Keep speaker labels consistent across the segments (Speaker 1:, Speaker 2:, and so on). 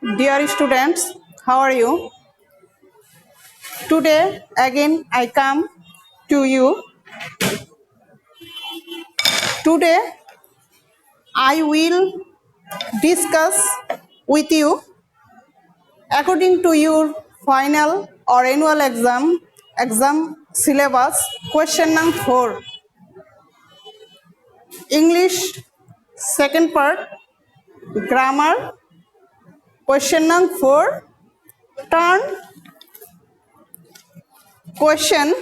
Speaker 1: Dear students, how are you? Today again I come to you. Today I will discuss with you according to your final or annual exam syllabus question number 4 English second part grammar question number 4 turn question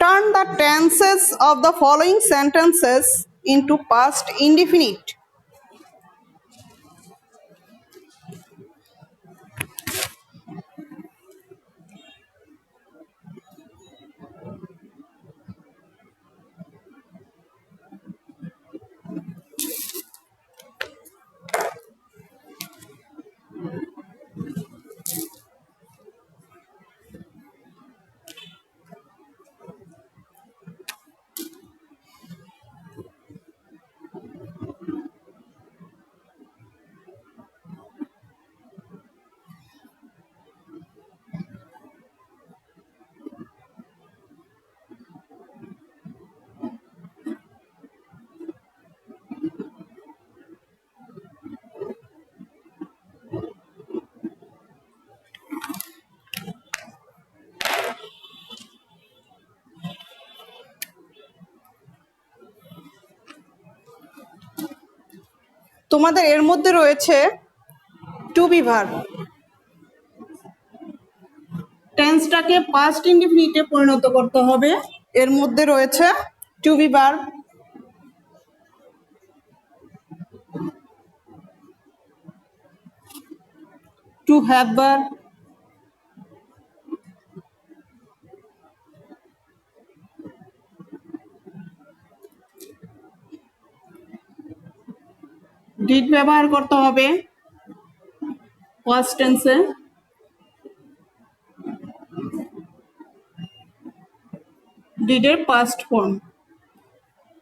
Speaker 1: turn the tenses of the following sentences into past indefinite. তোমাদের এর মধ্যে রয়েছে to be verb টেন্সটাকে past ইনডিফিনিটে পরিণত করতে হবে এর মধ্যে রয়েছে to be verb to have verb did ব্যবহার করতে হবে পাস্ট টেন্সে ডিডের পাস্ট ফর্ম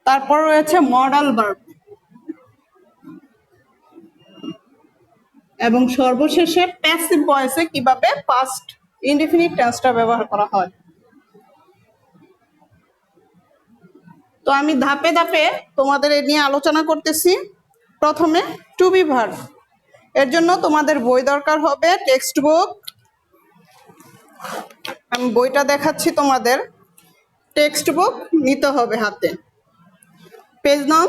Speaker 1: তারপর রয়েছে মডাল ভার্ব এবং সর্বশেষে প্যাসিভ ভয়েসে কিভাবে পাস্ট ইনডিফিনিট টেন্সটা ব্যবহার করা হয়। তো আমি ধাপে ধাপে তোমাদের এ নিয়ে আলোচনা করতেছি। প্রথমে টু বি ভার্ব, এর জন্য তোমাদের বই দরকার হবে, টেক্সট বুক। আমি বইটা দেখাচ্ছি তোমাদের, টেক্সট বুক নিতে হবে হাতে। পেজ নাম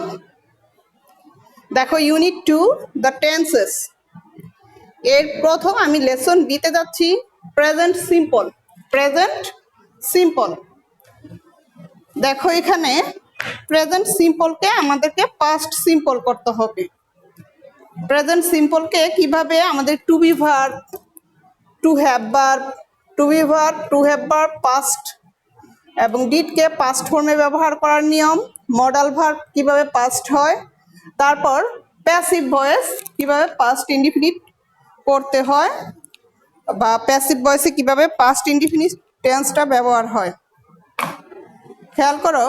Speaker 1: দেখো, ইউনিট 2 দ্য টেন্সেস। এর প্রথম আমি লেসন বিতে যাচ্ছি, প্রেজেন্ট সিম্পল। প্রেজেন্ট সিম্পল দেখো, এখানে প্রেজেন্ট সিম্পলকে আমাদেরকে পাস্ট সিম্পল করতে হবে। প্রেজেন্ট সিম্পলকে কিভাবে আমাদের to be verb, to have verb, to be verb, to have verb, past এবং ডিডকে পাস্ট ফর্মে ব্যবহার করার নিয়ম, মডাল ভার্ব কিভাবে পাস্ট হয়, তারপর প্যাসিভ ভয়েস কিভাবে পাস্ট ইনডিফিনিট করতে হয় বা প্যাসিভ ভয়েসে কিভাবে পাস্ট ইনডিফিনিট টেন্সটা ব্যবহার হয়। খেয়াল করো,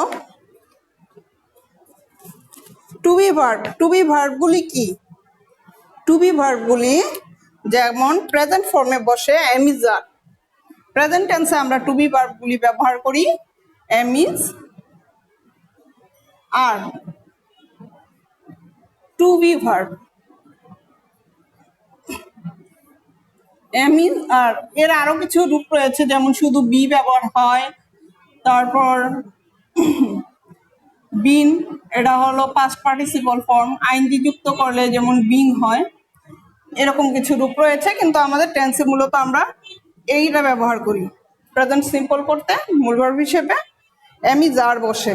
Speaker 1: to be verb, to be ভার্বগুলি কি? টু বি ভার্বগুলি যেমন প্রেজেন্ট ফর্মে বসে এম ইজ আর, প্রেজেন্ট টেন্সে আমরা টু বি ভার্বগুলি ব্যবহার করি am is are. To be verb am is are, এর আরো কিছু রূপ রয়েছে, যেমন শুধু বি ব্যবহার হয়, তারপর বিন, এটা হলো পাস্ট পার্টিসিপল ফর্ম, আইনজি যুক্ত করলে যেমন বিং হয়, এরকম কিছু রূপ রয়েছে। কিন্তু আমাদের টেন্সে মূলত আমরা এইটা ব্যবহার করি। প্রেজেন্ট সিম্পল করতে মূল ভার্ব হিসেবে এম ইজ আর বসে,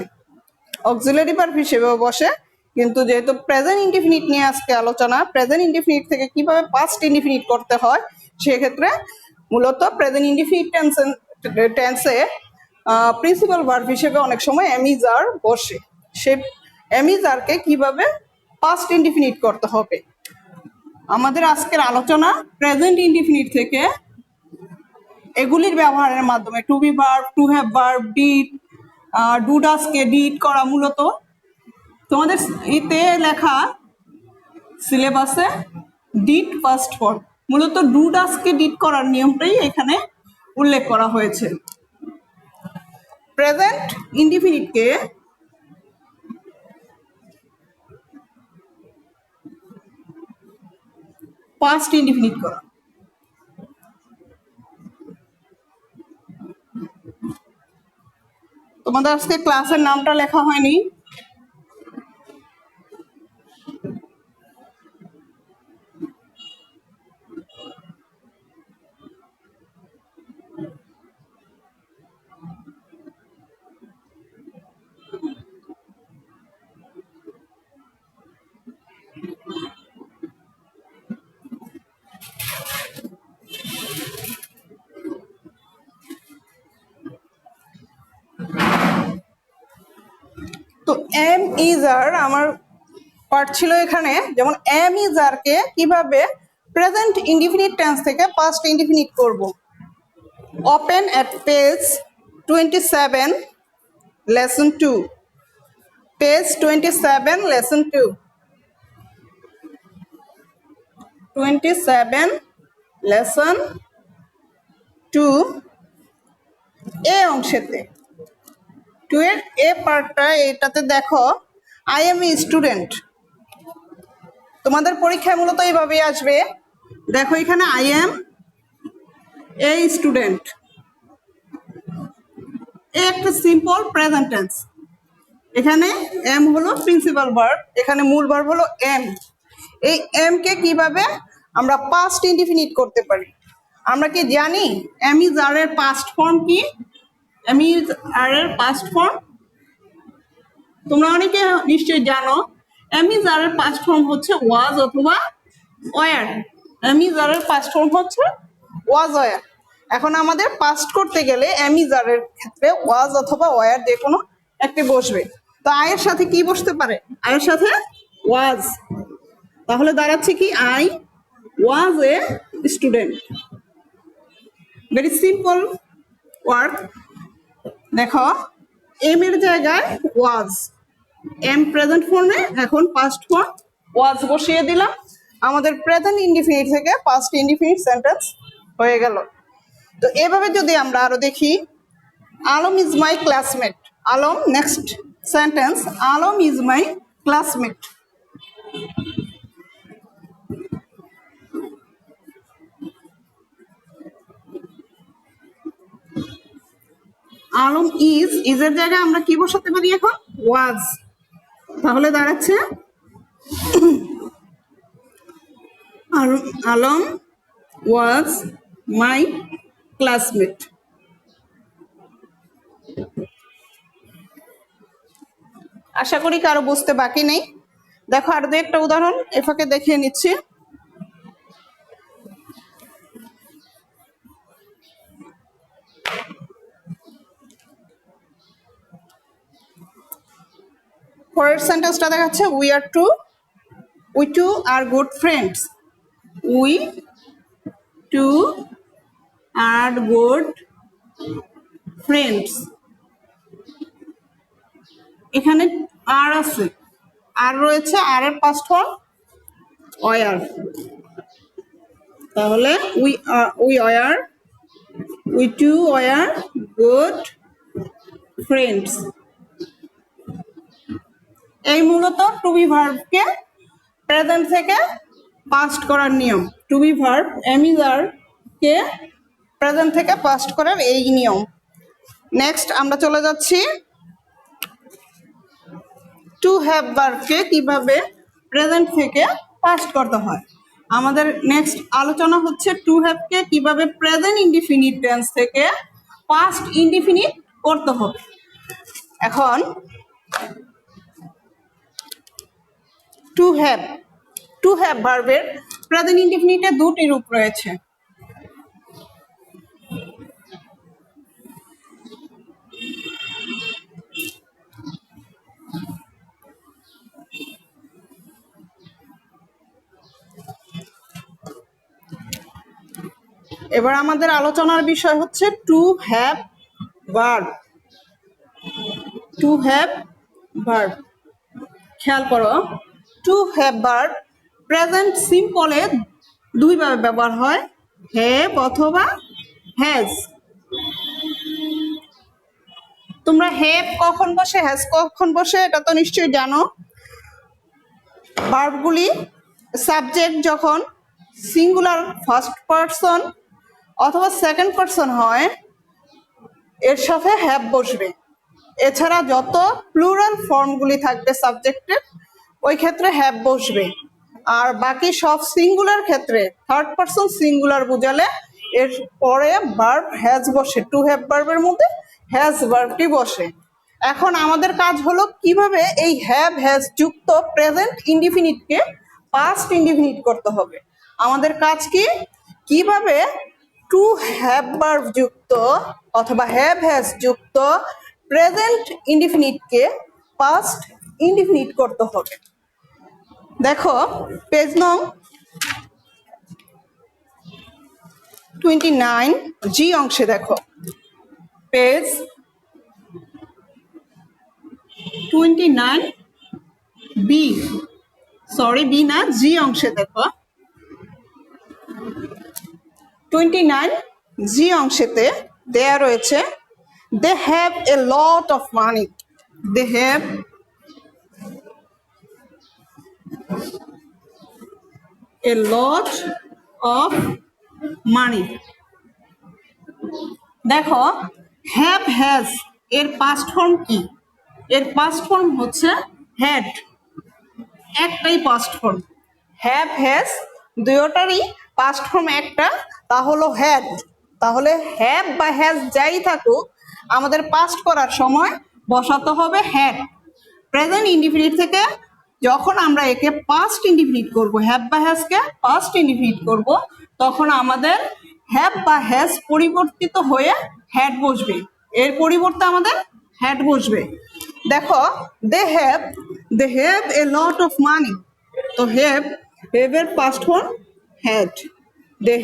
Speaker 1: অক্সিলারি ভার্ব হিসেবেও বসে, কিন্তু যেহেতু প্রেজেন্ট ইনডিফিনিট নিয়ে আজকে আলোচনা, প্রেজেন্ট ইনডিফিনিট থেকে কিভাবে পাস্ট ইনডিফিনিট করতে হয়, সেক্ষেত্রে মূলত প্রেজেন্ট ইনডিফিনিট টেন্সে প্রিন্সিপাল ভার্ব হিসেবে অনেক সময় এম ইজ আর বসে। সে এম ইজ আরকে কিভাবে পাস্ট ইনডিফিনিট করতে হবে, আমাদের আজকের আলোচনা প্রেজেন্ট ইনডিফিনিট থেকে এগুলির ব্যবহারের মাধ্যমে to be verb, to have verb, did, do ডাজকে ডিড করা। মূলত তোমাদের এতে লেখা সিলেবাসে ডিড ফার্স্ট ফর্ম, মূলত ডু ডাজকে ডিড করার নিয়মটাই এখানে উল্লেখ করা হয়েছে। প্রেজেন্ট ইনডিফিনিটকে পাস্ট ইনডিফিনিট করা। তোমাদের আজকে ক্লাসের নামটা লেখা হয়নি, তো এম ইজ আর আমার পার্ট ছিল এখানে, যেমন এম ইজ আর কে কিভাবে প্রেজেন্ট ইনডিফিনিট টেন্স থেকে পাস্ট ইনডিফিনিট করব। ওপেন এট page 27 lesson 2, page 27 lesson 2, 27 lesson 2 এ অংশেতে 2 এর এ পার্টটা, এটাতে দেখো আই এম এ স্টুডেন্ট। তোমাদের পরীক্ষায় মূলত এইভাবেই আসবে, দেখো এখানে আই এম এ স্টুডেন্ট, একটা সিম্পল প্রেজেন্ট টেন্স। এখানে এম হলো প্রিন্সিপাল ভার্ব, এখানে মূল ভার্ব হলো এম। এই এম কে কিভাবে আমরা পাস্ট ইনডিফিনিট করতে পারি? আমরা কি জানি এম ইজ আর এর পাস্ট ফর্ম কি? এম ইজ আর এর পাস্ট ফর্ম তোমরা অনেকে নিশ্চয়ই জানো। এম ইজ আর এর পাস্ট ফর্ম হচ্ছে ওয়াজ অথবা ওয়ার। এম ইজ আর এর পাস্ট ফর্ম হচ্ছে ওয়াজ ওয়ার। এখন আমাদের পাস্ট করতে গেলে এম ইজ আর এর ক্ষেত্রে ওয়াজ অথবা ওয়ার যে কোনো একটি বসবে। তো আয়ের সাথে কি বসতে পারে? আয়ের সাথে ওয়াজ। তাহলে দাঁড়াচ্ছে কি I was a student. Very simple work. দেখো এম এর জায়গায় ওয়াজ, এম প্রেজেন্ট ফর্মে, এখন পাস্ট ফর্ম ওয়াজ বসিয়ে দিলাম, আমাদের প্রেজেন্ট ইনডিফিনিট থেকে পাস্ট ইনডিফিনিট সেন্টেন্স হয়ে গেল। তো এভাবে যদি আমরা আরো দেখি, Alam is my classmate. Alam, next sentence, Alam is my classmate. Alam is, ইজের জায়গায় আমরা কি বসাতে পারি এখন? ওয়াজ। তাহলে দাঁড়াচ্ছে আলম ওয়াজ মাই ক্লাসমেট। আশা করি কারো বুঝতে বাকি নেই। দেখো আর দু একটা উদাহরণ এফাকে দেখিয়ে নিচ্ছি। পরের সেন্টেন্সটা দেখাচ্ছে we two are good friends. We two are good friends. এখানে আর আছে, আর রয়েছে, আর এর পাস্ট ফর্ম ওয়ার। তাহলে we two were good friends. এই মূলত টু বি ভার্বকে প্রেজেন্ট থেকে পাস্ট করার নিয়ম। To be verb am is are কে প্রেজেন্ট থেকে পাস্ট করার এই নিয়ম। নেক্সট আমরা চলে যাচ্ছি টু হ্যাভ ভার্বকে কিভাবে প্রেজেন্ট থেকে পাস্ট করতে হয়। আমাদের নেক্সট আলোচনা হচ্ছে টু হ্যাভকে কিভাবে প্রেজেন্ট ইনডিফিনিট টেন্স থেকে পাস্ট ইনডিফিনিট করতে হবে। এখন টু হ্যাভ ভার্বের প্রেজেন্ট ইনডিফিনিটে দুটি রূপ রয়েছে। এবার আমাদের আলোচনার বিষয় হচ্ছে two have verb. To have verb, খেয়াল করো, টু হ্যাভ ভার্ব প্রেজেন্ট সিম্পলে দুইভাবে ব্যবহার হয়, হ্যাভ অথবা হ্যাজ। তোমরা হ্যাভ কখন বসে হ্যাজ কখন বসে এটা তো নিশ্চয়ই জানো। ভার্বগুলি সাবজেক্ট যখন সিঙ্গুলার ফার্স্ট পারসন অথবা সেকেন্ড পারসন হয় এর সাথে হ্যাভ বসবে। এছাড়া যত প্লুরাল ফর্মগুলি থাকবে সাবজেক্টের ওই ক্ষেত্রে হ্যাভ বসবে। আর বাকি সব সিঙ্গুলার ক্ষেত্রে থার্ড পারসন সিঙ্গুলার বোঝালে এর পরে ভার্ব হ্যাজ বসে, টু হ্যাভ ভার্বের মধ্যে হ্যাজ ভার্বটি বসে। এখন আমাদের কাজ হলো কিভাবে এই হ্যাভ হ্যাজ যুক্ত প্রেজেন্ট ইনডিফিনিটকে পাস্ট ইনডিফিনিট করতে হবে। আমাদের কাজ কি, কিভাবে টু হ্যাভ ভার্ব যুক্ত অথবা হ্যাভ হ্যাজ যুক্ত প্রেজেন্ট ইনডিফিনিটকে পাস্ট ইনডিফিনিট করতে হবে। দেখো পেজ নং 29 জি অংশে দেখো, পেজ 29 বি, সরি বি না জি অংশে দেখো, 29 জি অংশেতে দেয়া রয়েছে they have a lot of money. They have a lot of money. দেখো হ্যাভ হ্যাজ এর পাস্ট ফর্ম কি? এর পাস্ট ফর্ম হচ্ছে হ্যাড, একটাই পাস্ট ফর্ম। হ্যাভ হ্যাজ দুটোটারই পাস্ট ফর্ম একটা, তা হলো হ্যাড। তাহলে হ্যাভ বা হ্যাজ যাই থাকুক আমাদের পাস্ট করার সময় বসাতে হবে হ্যাড। প্রেজেন্ট ইনডিফিনিট থেকে যখন আমরা একে পাস্ট ইনডিফিনিট করব, হ্যাভ বা হ্যাজকে পাস্ট ইনডিফিনিট করব, তখন আমাদের হ্যাভ বা হ্যাজ পরিবর্তিত হয়ে হ্যাড বসবে। এর পরিবর্তে আমাদের হ্যাড বসবে। দেখো they have a lot of মানি, তো হ্যাভ এর past form had. They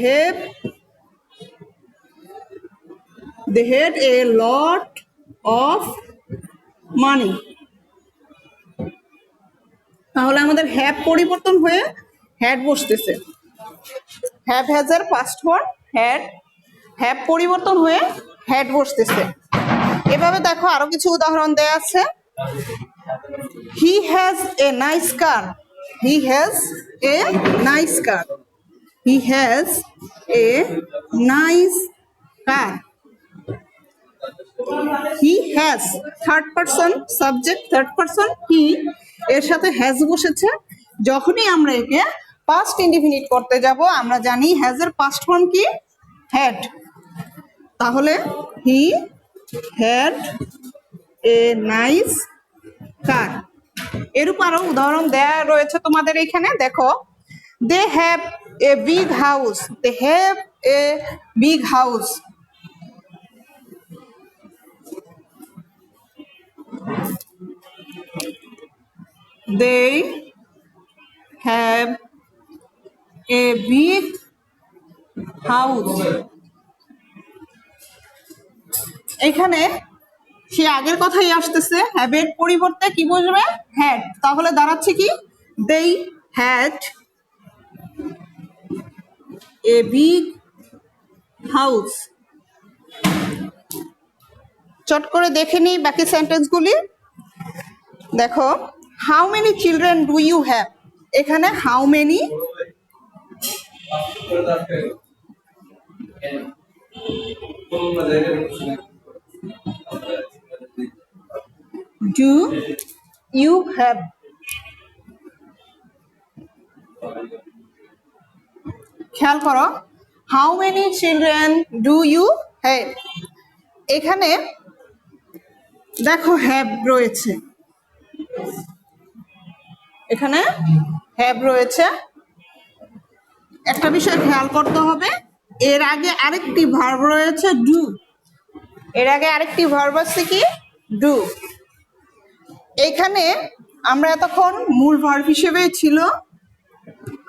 Speaker 1: had a lot of money. তাহলে আমাদের হ্যাভ পরিবর্তন হয়ে হ্যাড বসতেছে। হ্যাভ হ্যাজ এর পাস্ট ফর্ম হ্যাড, হ্যাভ পরিবর্তন হয়ে হ্যাড বসতেছে। এভাবে দেখো আরো কিছু উদাহরণ দেয়া আছে। He has a nice car. He has a nice car. He has a nice car. He has third person subject, third person he, এর সাথে হ্যাজ বসেছে। যখনই আমরা একে পাস্ট ইনডিফিনিট করতে যাব আমরা জানি হ্যাজ এর পাস্ট ফর্ম কি? হ্যাড। তাহলে হি হ্যাড এ নাইস কার। এরূপ আরো উদাহরণ দেয়া রয়েছে তোমাদের এখানে। দেখো they have a big house. They have a big house. They have a big house. এখানে সে আগের কথাই আসতেছে, হ্যাভ এর পরিবর্তে কি বসবে? হ্যাড। তাহলে দাঁড়াচ্ছে কি? They had a big house. চট করে দেখে নিই বাকি সেন্টেন্সগুলি। দেখো how many children do you have. এখানে how many do you have. খেয়াল করো how many children do you have. এখানে দেখো হ্যাভ রয়েছে, এখানে হ্যাভ রয়েছে। একটা বিষয় খেয়াল করতে হবে, এর আগে আরেকটি ভার্ব রয়েছে ডু। এর আগে আরেকটি ভার্ব আছে কি? ডু। এখানে আমরা এতক্ষণ মূল ভার্ব হিসেবে ছিল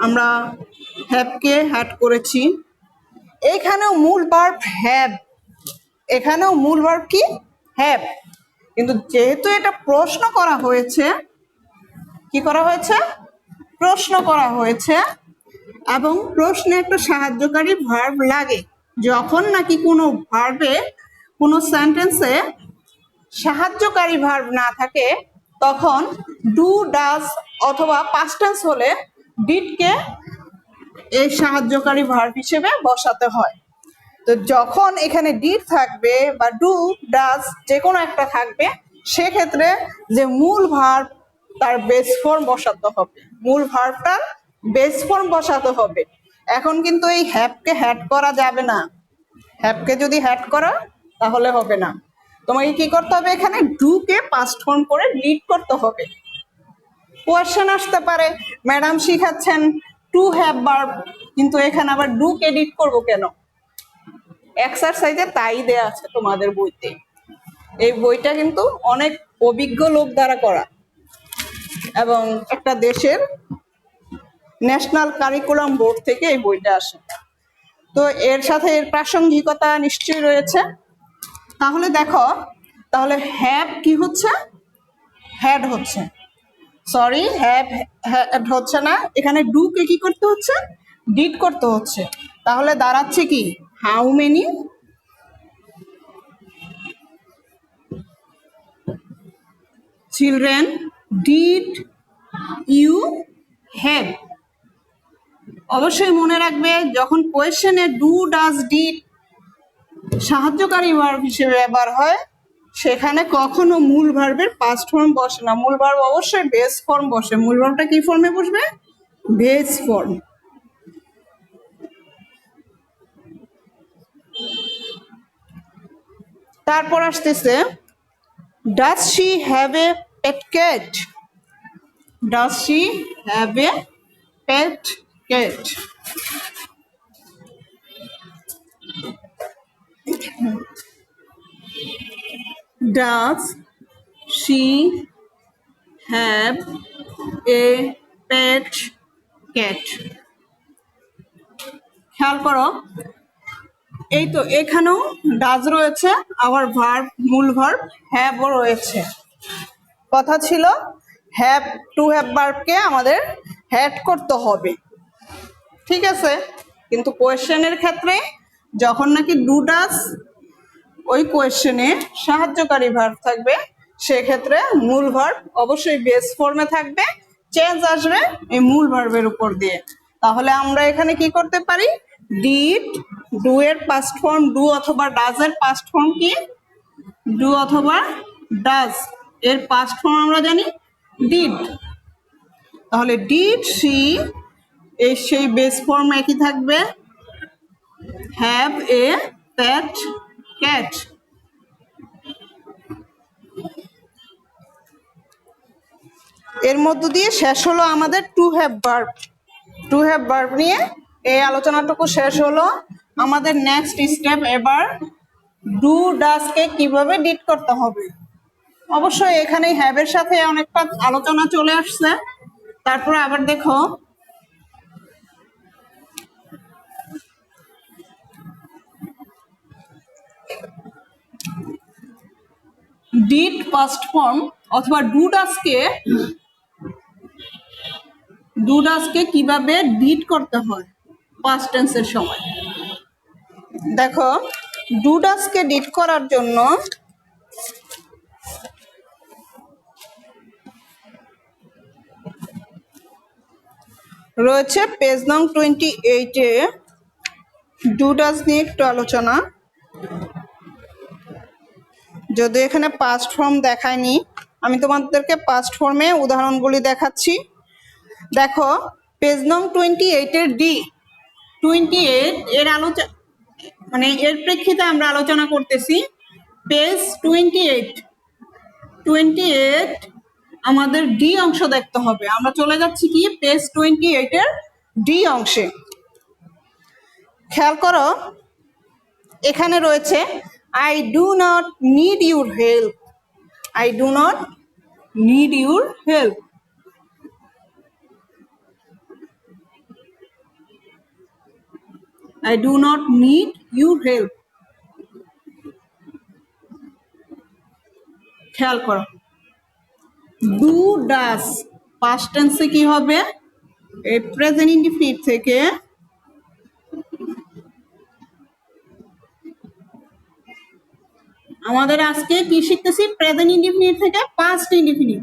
Speaker 1: আমরা হ্যাভকে হ্যাড করেছি। এখানেও মূল ভার্ব হ্যাভ, এখানেও মূল ভার্ব কি? হ্যাভ। কিন্তু যেহেতু এটা প্রশ্ন করা হয়েছে, কি করা হয়েছে? প্রশ্ন করা হয়েছে এবং প্রশ্নে একটা সাহায্যকারী ভার্ব লাগে। যখন নাকি কোনো ভার্বে, কোনো সেন্টেন্সে সাহায্যকারী ভার্ব না থাকে তখন ডু, ডাজ অথবা পাস্ট টেন্স হলে ডিডকে এই সাহায্যকারী ভার্ব হিসেবে বসাতে হয়। তো যখন এখানে ডিড থাকবে বা ডু, ডাজ যে কোনো একটা থাকবে, সেক্ষেত্রে যে মূল ভার্ব তার বেস ফর্ম বসাতে হবে, মূল ভার্বটার বেস ফর্ম বসাতে হবে। এখন কিন্তু এই হ্যাভকে হ্যাড করা যাবে না। হ্যাভকে যদি হ্যাড করা তাহলে হবে না। তোমাকে কি করতে হবে, এখানে ডুকে পাস্ট ফর্ম করে লিড করতে হবে। কোয়েশ্চেন আসতে পারে, ম্যাডাম শিখাচ্ছেন টু হ্যাভ ভার্ব, কিন্তু এখানে আবার ডুকে লিড করব কেন? এক্সারসাইজে তাই দেয়া আছে তোমাদের বইতে। এই বইটা কিন্তু অনেক অভিজ্ঞ লোক দ্বারা করা এবং একটা দেশের ন্যাশনাল কারিকুলাম বোর্ড থেকে এই বইটা আসে। তো এর সাথে এর প্রাসঙ্গিকতা নিশ্চয়ই রয়েছে। তাহলে দেখো, তাহলে হ্যাভ কি হচ্ছে, হ্যাড হচ্ছে, সরি হ্যাভ হ্যাড হচ্ছে না, এখানে ডুকে কি করতে হচ্ছে, ডিড করতে হচ্ছে। তাহলে দাঁড়াচ্ছে কি, how many children did you have. অবশ্যই মনে রাখবে, যখন কোয়েশ্চেনে ডু, ডাজ, ডিড সাহায্যকারী ভার্ব হিসেবে ব্যবহার হয় সেখানে কখনো মূল ভার্বের পাস্ট ফর্ম বসে না, মূল ভার্ব অবশ্যই বেস ফর্ম বসে। মূল ভার্বটা কি ফর্মে বসবে, বেস ফর্ম। তারপর আসতেছে does she have a pet cat, does she have a pet cat. Does she have a pet cat. খেয়াল করো, এই তো এখানেও ডাজ রয়েছে, আবার ভার্ব, মূল ভার্ব হ্যাভও রয়েছে। কথা ছিল হ্যাভ, টু হ্যাভ ভার্বকে আমাদের হ্যাড করতে হবে, ঠিক আছে। কিন্তু কোয়েশ্চেনের ক্ষেত্রে যখন নাকি ডু, ডাজ ওই কোয়েশ্চেনে সাহায্যকারী ভার্ব থাকবে, সেক্ষেত্রে মূল ভার্ব অবশ্যই বেস ফর্মে থাকবে, চেঞ্জ আসবে এই মূল ভার্বের উপর দিয়ে। তাহলে আমরা এখানে কি করতে পারি, ডিড, ডু এর পাস্ট ফর্ম ডু অথবা ডাজ এর পাস্ট ফর্ম কি, ডু অথবা ডাজ এর পাস্ট ফর্ম আমরা জানি ডিড। তাহলে ডিড সি এই সেই বেস ফর্ম একই থাকবে, হ্যাভ এ প্যাট ক্যাট। এর মধ্য দিয়ে শেষ হলো আমাদের two have verb. To have verb নিয়ে এই আলোচনাটুকু শেষ হলো। আমাদের নেক্সট স্টেপ এবার ডু, ডাজকে কিভাবে ডিড করতে হবে। অবশ্যই এখানে হ্যাভের সাথে অনেকটা আলোচনা চলে আসছে। তারপরে আবার দেখো, ডিড পাস্ট ফর্ম অথবা ডু ডাজকে কিভাবে ডিড করতে হয় পাস্ট টেন্সের সময়। দেখো, ডু ডাজকে ডিড করার জন্য রয়েছে পেজ নং 28-এ ডু ডাজ নিয়ে একটু আলোচনা। যদি এখানে পাস্ট ফর্ম দেখায়নি, আমি তোমাদেরকে পাস্ট ফর্মে উদাহরণগুলি দেখাচ্ছি। দেখো, পেজ নং 28-এর ডি, 28 এর আলোচনা মানে এর প্রেক্ষিতে আমরা আলোচনা করতেছি। পেজ 28 আমাদের ডি অংশ দেখতে হবে। আমরা চলে যাচ্ছি কি পেজ 28-এর ডি অংশে। খেয়াল করো, এখানে রয়েছে I do not need your help, I do not need your help. I do not need your help. খেয়াল করো, ডু ডাজ পাস্ট টেন্সে কি হবে, এই প্রেজেন্ট ইনডিফিনিট থেকে আমাদের আজকে কি শিখতেছি? প্রেজেন্ট ইনডিফিনিট থেকে পাস্ট ইনডিফিনিট।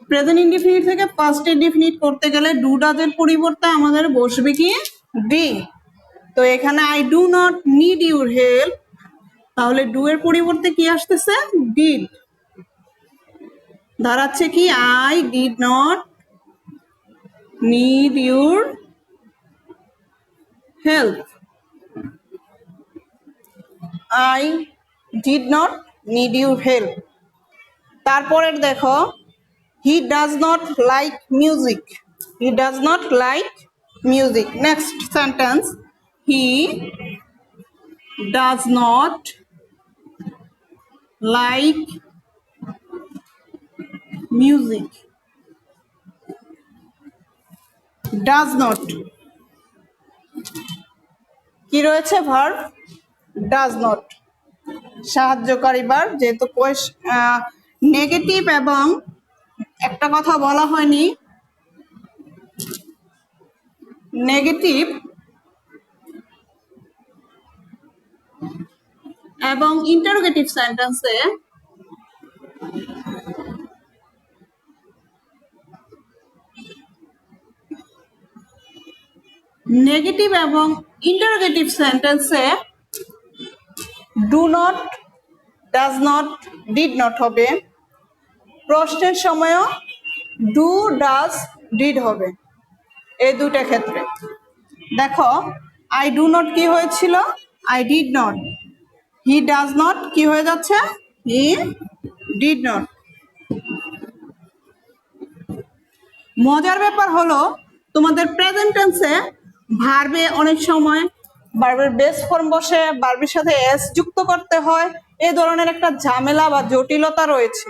Speaker 1: প্রেজেন্ট ইনডিফিনিট থেকে পাস্ট ইনডিফিনিট করতে গেলে ডু ডাজের পরিবর্তে আমাদের বসবে কি? বি। তো এখানে I do not need your help, তাহলে ডু এর পরিবর্তে কি আসতেছে? ডিড। দাঁড়াচ্ছে কি? I did not need your help. I did not need your help. তারপরের দেখো, he does not like music. He does not like music. Next sentence, he does not like music. Does not কি রয়েছে? Verb does not, সাহায্যকারী verb. যেহেতু negative এবং একটা কথা বলা হয়নি, নেগেটিভ এবং ইন্টারোগেটিভ সেন্টেন্সে নেগেটিভ এবং ইন্টারোগেটিভ সেন্টেন্সে do not, does not, did not হবে। প্রশ্নের সময়ও ডু, ডাজ, ডিড হবে এই দুইটা ক্ষেত্রে। দেখো, আই ডু নট কি হয়েছিল? I did not. He does not কি হয়ে যাচ্ছে? হি ডিড নট। মজার ব্যাপার হলো, তোমাদের প্রেজেন্ট টেন্সে ভার্বে অনেক সময় ভার্বের বেস ফর্ম বসে, ভার্বের সাথে এস যুক্ত করতে হয়, এই ধরনের একটা ঝামেলা বা জটিলতা রয়েছে।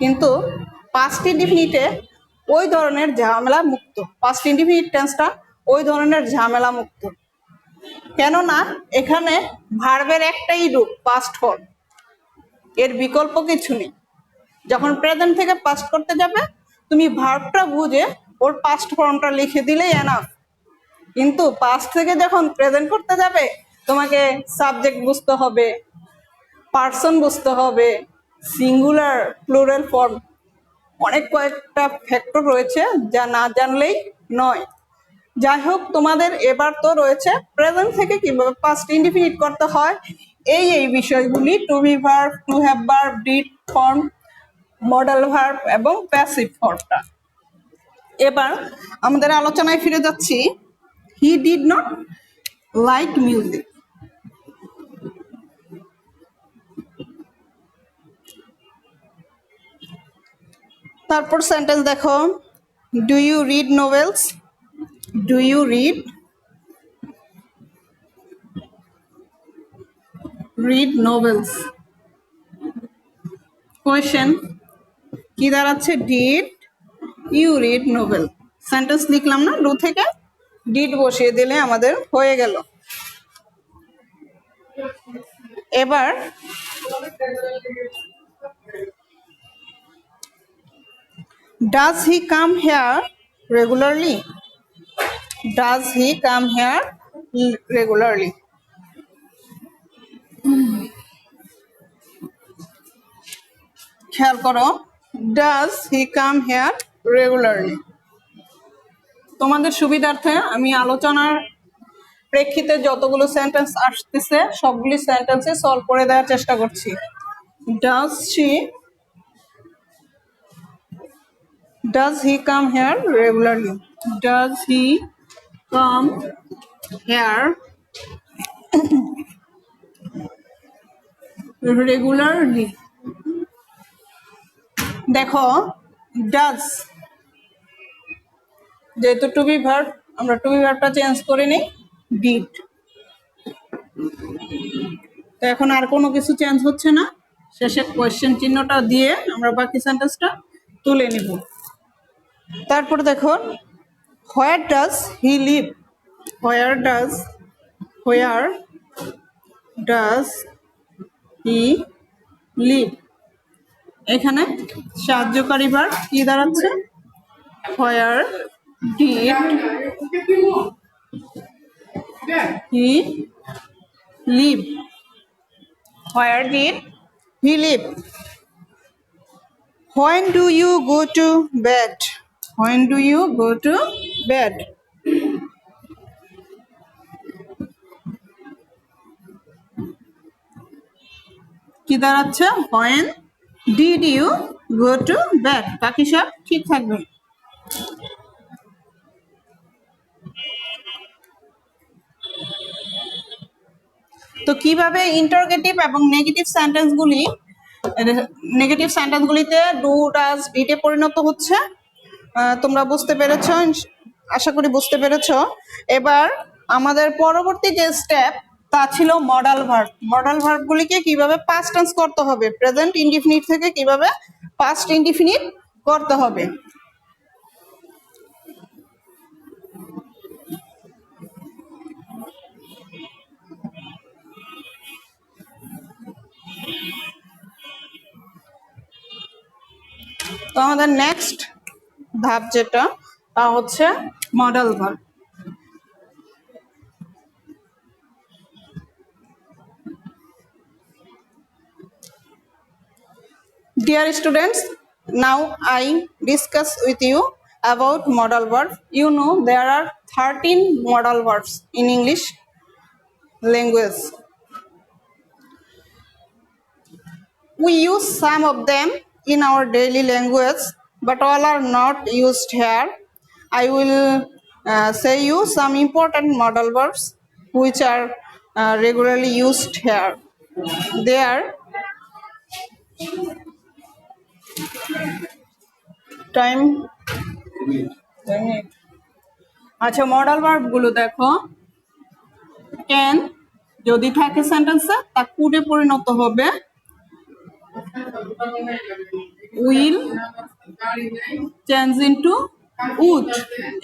Speaker 1: কিন্তু পাস্ট ইনডিফিনিটে ওই ধরনের ঝামেলা মুক্ত। পাস্ট ইনডিফিনিট টেন্সটা ওই ধরনের ঝামেলা মুক্ত। কেননা এখানে ভার্বের একটাই রূপ, পাস্ট ফর্ম, এর বিকল্প কিছু নেই। যখন প্রেজেন্ট থেকে পাস্ট করতে যাবে, তুমি ভার্বটা বুঝে ওর পাস্ট ফর্মটা লিখে দিলেই এনাফ। কিন্তু পাস্ট থেকে যখন প্রেজেন্ট করতে যাবে, তোমাকে সাবজেক্ট বুঝতে হবে, পার্সন বুঝতে হবে, সিঙ্গুলার প্লুরাল ফর্ম, অনেক কয়েকটা ফ্যাক্টর রয়েছে যা না জানলেই নয়। যাই হোক, তোমাদের এবার তো রয়েছে প্রেজেন্ট থেকে কিভাবে পাস্ট ইনডিফিনিট করতে হয় এই বিষয়গুলি, to be verb, to have verb, did form, modal verb এবং প্যাসিভ ফর্মটা। এবার আমাদের আলোচনায় ফিরে যাচ্ছি। He did not like music. তারপর সেন্টেন্স দেখো, do you read novels? Do you read novels? Question কি দাঁড়াচ্ছে? Did you read novel. Sentence লিখলাম না, ডু থেকে ডিড বসিয়ে দিলে আমাদের হয়ে গেল। এবার does he come here regularly? Does he come here regularly? খেয়াল করো, does he come here regularly. তোমাদের সুবিধার্থে আমি আলোচনার প্রেক্ষিতে যতগুলো সেন্টেন্স আসতেছে সবগুলি সেন্টেন্সে সলভ করে দেওয়ার চেষ্টা করছি। Does he come here regularly? Does he come here regularly? দেখো, ডাজ যেহেতু টু বি ভার্ব, আমরা টু বি ভার্বটা চেঞ্জ করে নিই ডিড। তো এখন আর কোনো কিছু চেঞ্জ হচ্ছে না, শেষে কোয়েশ্চেন চিহ্নটা দিয়ে আমরা বাকি সেন্টেন্সটা তুলে নিব। তারপর দেখো, where does he live? Where does he live? এখানে সাহায্যকারী ভার্ব কি দাঁড়াচ্ছে? Where did he live? Where did he live? When do you go to bed? When do you go to bed? কি দাঁড়াচ্ছে? When did you go to bed? বাকি সব ঠিক থাকবে। তো কিভাবে ইন্টারোগেটিভ এবং নেগেটিভ সেন্টেন্সগুলিতে ডু ডাজ ডিডে পরিণত হচ্ছে তোমরা বুঝতে পেরেছ, আশা করি বুঝতে পেরেছ। এবার আমাদের পরবর্তী যে স্টেপ তা ছিল মডাল ভার্ব। মডাল ভার্বগুলিকে কিভাবে পাস্ট টেন্স করতে হবে, প্রেজেন্ট ইনডিফিনিট থেকে কিভাবে পাস্ট ইনডিফিনিট করতে হবে। তো আমাদের নেক্সট ধাপ যেটা তা হচ্ছে modal verb. Dear students, now I discuss with you about modal verb. You know there are 13 modal verbs in English language. We use some of them in our daily language, but all are not used here. I will say you some important modal verbs which are regularly used here. They are time. আচ্ছা, modal verb গুলো দেখো। Can যদি থাকে সেন্টেন্সে তা কুডে পরিণত হবে। Will change into would.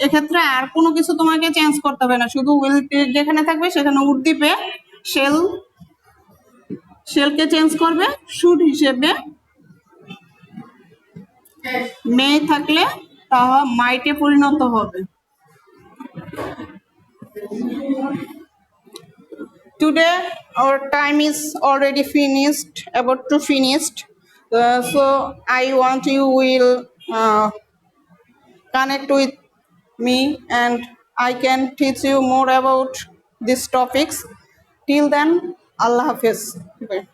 Speaker 1: এক্ষেত্রে আর কোনো কিছু তোমাকে চেঞ্জ করতে হবে না, শুধু উইল যেখানে থাকবে সেখানে উড দিবে। শেলকে চেঞ্জ করবে শুড হিসেবে। মে থাকলে তা মাইটে পরিণত হবে। Today our time is already finished, about to finished. So I want you will connect with me and I can teach you more about these topics. Till then, Allah Hafiz. Bye.